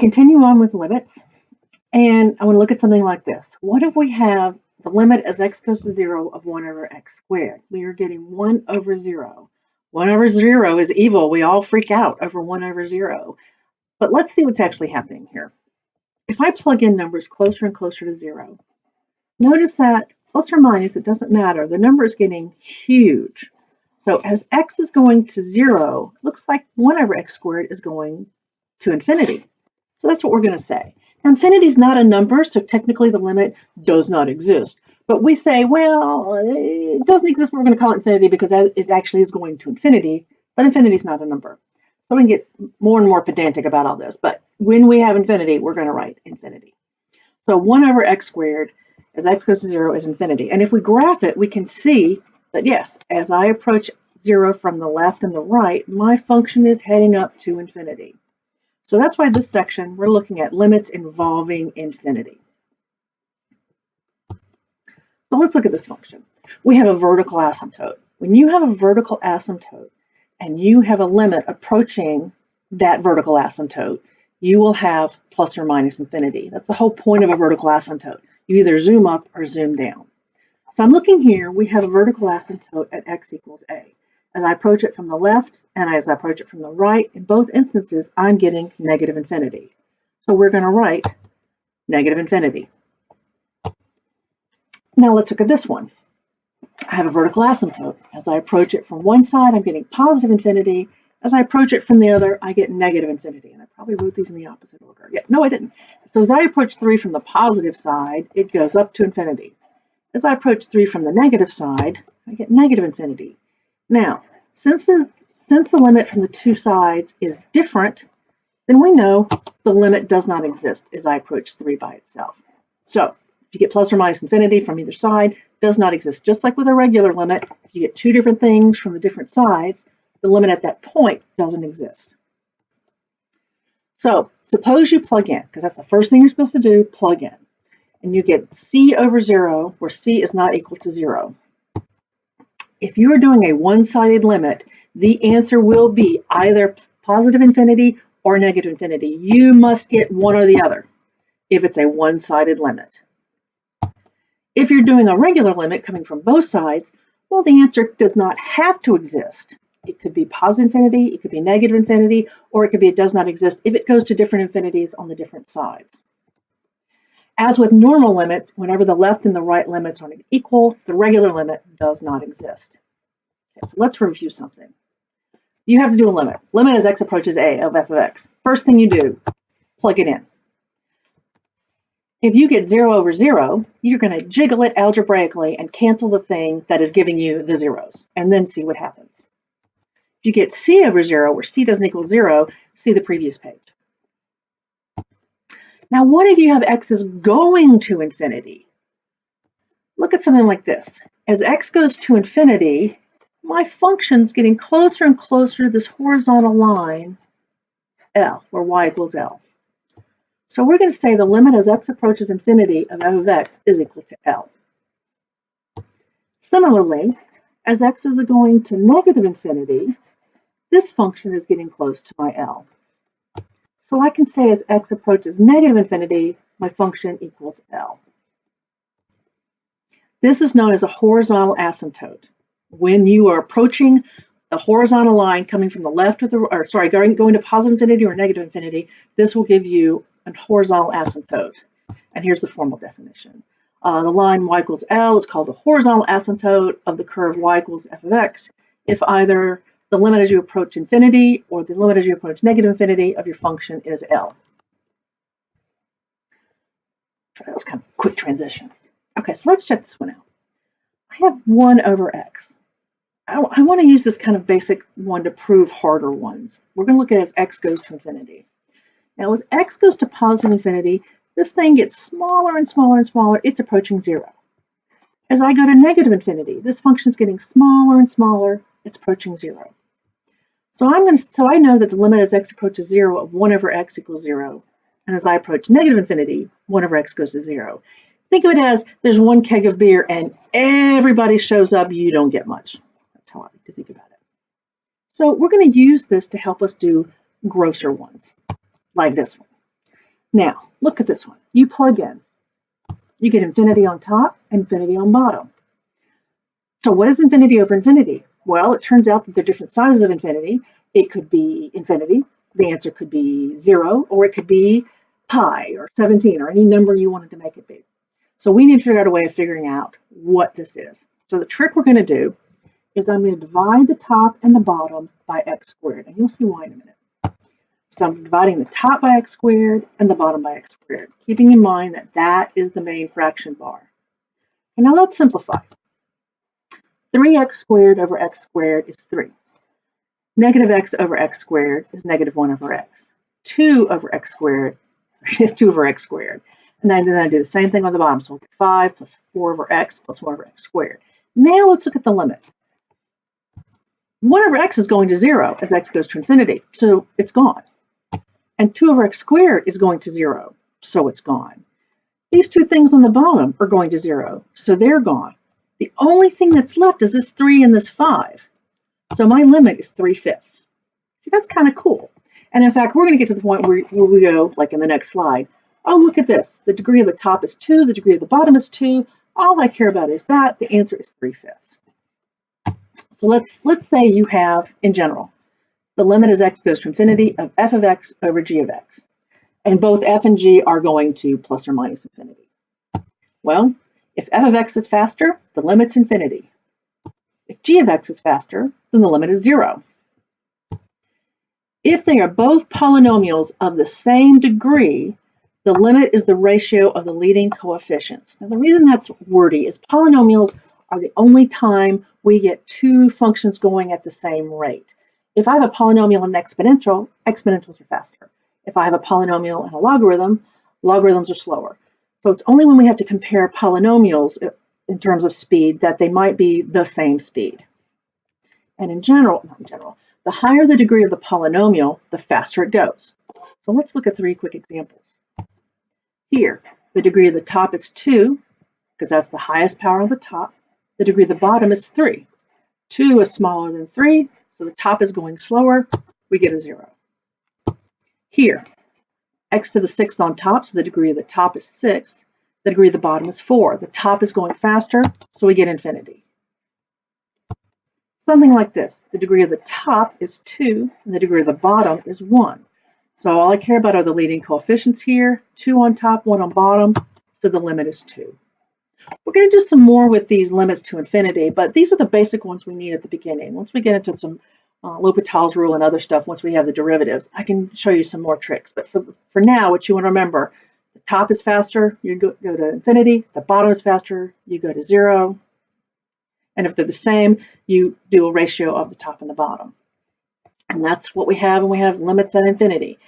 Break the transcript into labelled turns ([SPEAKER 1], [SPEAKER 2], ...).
[SPEAKER 1] continue on with limits, and I want to look at something like this. What if we have the limit as x goes to 0 of 1 over x squared? We are getting 1 over 0. 1 over 0 is evil. We all freak out over 1 over 0. But let's see what's actually happening here. If I plug in numbers closer and closer to 0, notice that plus or minus, it doesn't matter. The number is getting huge. So as x is going to 0, it looks like 1 over x squared is going to infinity. So that's what we're going to say. Now, infinity is not a number, so technically the limit does not exist. But we say, well, it doesn't exist, but we're going to call it infinity because it actually is going to infinity, but infinity is not a number. So we can get more and more pedantic about all this. But when we have infinity, we're going to write infinity. So 1 over x squared as x goes to 0 is infinity. And if we graph it, we can see that, yes, as I approach 0 from the left and the right, my function is heading up to infinity. So that's why this section, we're looking at limits involving infinity. So let's look at this function. We have a vertical asymptote. When you have a vertical asymptote and you have a limit approaching that vertical asymptote, you will have plus or minus infinity. That's the whole point of a vertical asymptote. You either zoom up or zoom down. So I'm looking here, we have a vertical asymptote at x equals a. As I approach it from the left and as I approach it from the right, in both instances, I'm getting negative infinity. So we're going to write negative infinity. Now let's look at this one. I have a vertical asymptote. As I approach it from one side, I'm getting positive infinity. As I approach it from the other, I get negative infinity. And I probably wrote these in the opposite order. Yeah, no, I didn't. So as I approach 3 from the positive side, it goes up to infinity. As I approach 3 from the negative side, I get negative infinity. Now, since the limit from the two sides is different, then we know the limit does not exist as I approach 3 by itself. So if you get plus or minus infinity from either side, does not exist. Just like with a regular limit, if you get two different things from the different sides, the limit at that point doesn't exist. So suppose you plug in, because that's the first thing you're supposed to do, plug in. And you get c over 0, where c is not equal to 0. If you are doing a one-sided limit, the answer will be either positive infinity or negative infinity. You must get one or the other if it's a one-sided limit. If you're doing a regular limit coming from both sides, well, the answer does not have to exist. It could be positive infinity, it could be negative infinity, or it could be it does not exist if it goes to different infinities on the different sides. As with normal limits, whenever the left and the right limits are equal, the regular limit does not exist. Okay, so let's review something. You have to do a limit. Limit as x approaches a of f of x. First thing you do, plug it in. If you get 0 over 0, you're going to jiggle it algebraically and cancel the thing that is giving you the zeros, and then see what happens. If you get c over 0, where c doesn't equal 0, see the previous page. Now, what if you have x is going to infinity? Look at something like this. As x goes to infinity, my function's getting closer and closer to this horizontal line, L, where y equals L. So we're going to say the limit as x approaches infinity of f of x is equal to L. Similarly, as x is going to negative infinity, this function is getting close to my L. So I can say as x approaches negative infinity, my function equals L. This is known as a horizontal asymptote. When you are approaching the horizontal line coming from the left of going to positive infinity or negative infinity, this will give you a horizontal asymptote. And here's the formal definition. The line y equals L is called a horizontal asymptote of the curve y equals f of x if either the limit as you approach infinity or the limit as you approach negative infinity of your function is L. That was kind of a quick transition. Okay, so let's check this one out. I have 1 over x. I want to use this kind of basic one to prove harder ones. We're going to look at it as x goes to infinity. Now, as x goes to positive infinity, this thing gets smaller and smaller and smaller. It's approaching 0. As I go to negative infinity, this function is getting smaller and smaller. It's approaching 0. So I know that the limit as x approaches 0 of 1 over x equals 0. And as I approach negative infinity, 1 over x goes to 0. Think of it as there's one keg of beer and everybody shows up, you don't get much. That's how I like to think about it. So we're going to use this to help us do grosser ones, like this one. Now, look at this one. You plug in. You get infinity on top, infinity on bottom. So what is infinity over infinity? Well, it turns out that there are different sizes of infinity. It could be infinity. The answer could be 0, or it could be pi, or 17, or any number you wanted to make it be. So we need to figure out a way of figuring out what this is. So the trick we're going to do is I'm going to divide the top and the bottom by x squared, and you'll see why in a minute. So I'm dividing the top by x squared and the bottom by x squared, keeping in mind that that is the main fraction bar. And now let's simplify. 3x squared over x squared is 3. Negative x over x squared is negative 1 over x. 2 over x squared is 2 over x squared. And then I do the same thing on the bottom. So we'll get 5 plus 4 over x plus 1 over x squared. Now let's look at the limit. 1 over x is going to 0 as x goes to infinity, so it's gone. And 2 over x squared is going to 0, so it's gone. These two things on the bottom are going to 0, so they're gone. The only thing that's left is this 3 and this 5. So my limit is 3/5. See, that's kind of cool. And in fact, we're going to get to the point where we go, like in the next slide. Oh, look at this. The degree of the top is 2. The degree of the bottom is 2. All I care about is that. The answer is 3/5. So let's say you have, in general, the limit as x goes to infinity of f of x over g of x. And both f and g are going to plus or minus infinity. Well, if f of x is faster, the limit's infinity. If g of x is faster, then the limit is 0. If they are both polynomials of the same degree, the limit is the ratio of the leading coefficients. Now, the reason that's wordy is polynomials are the only time we get two functions going at the same rate. If I have a polynomial and an exponential, exponentials are faster. If I have a polynomial and a logarithm, logarithms are slower. So it's only when we have to compare polynomials in terms of speed that they might be the same speed. And in general, the higher the degree of the polynomial, the faster it goes. So let's look at 3 quick examples. Here, the degree of the top is 2, because that's the highest power of the top. The degree of the bottom is 3. 2 is smaller than 3, so the top is going slower. We get a 0. Here, x to the 6th on top, so the degree of the top is 6. The degree of the bottom is 4. The top is going faster, so we get infinity. Something like this. The degree of the top is 2, and the degree of the bottom is 1. So all I care about are the leading coefficients here. 2 on top, 1 on bottom, so the limit is 2. We're going to do some more with these limits to infinity, but these are the basic ones we need at the beginning. Once we get into some L'Hopital's rule and other stuff, once we have the derivatives, I can show you some more tricks. But for now, what you want to remember, the top is faster, you go to infinity. The bottom is faster, you go to 0. And if they're the same, you do a ratio of the top and the bottom. And that's what we have when we have limits at infinity.